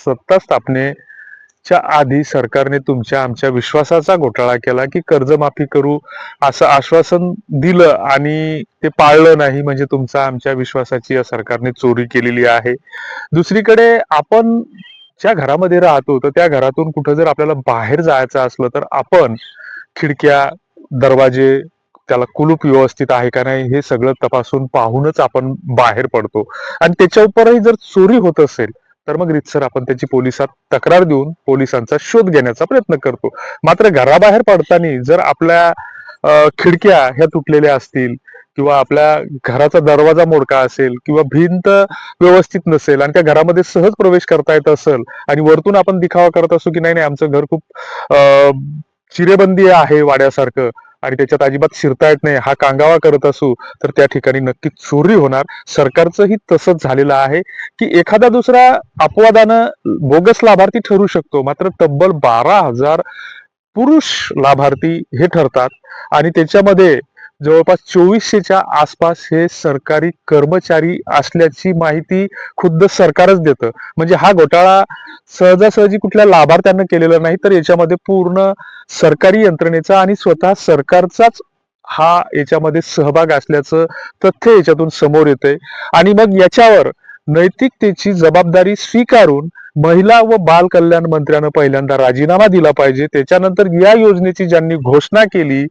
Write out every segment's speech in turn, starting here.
सत्ता स्थापनेच्या आधी सरकारने तुमच्या आमच्या विश्वासाचा घोटाळा केला की कर्जमाफी करू असं आश्वासन दिलं आणि ते पाळलं नाही, म्हणजे तुमचा आमच्या विश्वासाची या सरकारने चोरी केलेली आहे. दुसरीकडे आपण ज्या घरामध्ये राहतो तर त्या घरातून कुठं जर आपल्याला बाहेर जायचं असलं तर आपण खिडक्या, दरवाजे, त्याला कुलूप व्यवस्थित आहे का नाही हे सगळं तपासून पाहूनच आपण बाहेर पडतो. आणि त्याच्या उपरही जर चोरी होत असेल तर मग रीतसर आपण त्याची पोलिसात तक्रार देऊन पोलिसांचा शोध घेण्याचा प्रयत्न करतो. मात्र घराबाहेर पडताना जर आपल्या खिडक्या ह्या तुटलेल्या असतील किंवा आपल्या घराचा दरवाजा मोडका असेल किंवा भिंत व्यवस्थित नसेल आणि त्या घरामध्ये सहज प्रवेश करता येत असेल आणि वरतून आपण दिखावा करत असू की नाही नाही आमचं घर खूप चिरेबंदी आहे वाड्यासारखं आणि त्याच्यात अजिबात शिरता येत नाही हा कांगावा करत असू तर त्या ठिकाणी नक्कीच चोरी होणार. सरकारचंही तसंच झालेलं आहे की एखादा दुसरा अपवादानं बोगस लाभार्थी ठरू शकतो, मात्र तब्बल 12,000 पुरुष लाभार्थी हे ठरतात आणि त्याच्यामध्ये जवळपास 2400च्या आसपास हे सरकारी कर्मचारी असल्याची माहिती खुद्द सरकारच देतं. म्हणजे हा घोटाळा सहजासहजी कुठल्या लाभार्थ्यांना केलेला नाही, तर याच्यामध्ये पूर्ण सरकारी यंत्रणेचा आणि स्वतः सरकारचाच हा याच्यामध्ये सहभाग असल्याचं तथ्य याच्यातून समोर येतंय. आणि मग याच्यावर नैतिकतेची जबाबदारी स्वीकारून महिला व बाल कल्याण मंत्र्यानं पहिल्यांदा राजीनामा दिला पाहिजे. त्याच्यानंतर या योजनेची ज्यांनी घोषणा केली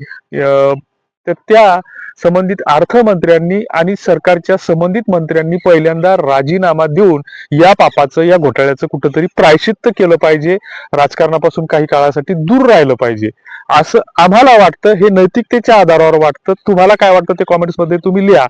तर त्या संबंधित अर्थमंत्र्यांनी आणि सरकारच्या संबंधित मंत्र्यांनी पहिल्यांदा राजीनामा देऊन या पापाचं, या घोटाळ्याचं कुठंतरी प्रायश्चित्त केलं पाहिजे. राजकारणापासून काही काळासाठी दूर राहिलं पाहिजे असं आम्हाला वाटतं. हे नैतिकतेच्या आधारावर वाटतं. तुम्हाला काय वाटतं ते कॉमेंट्स मध्ये तुम्ही लिहा.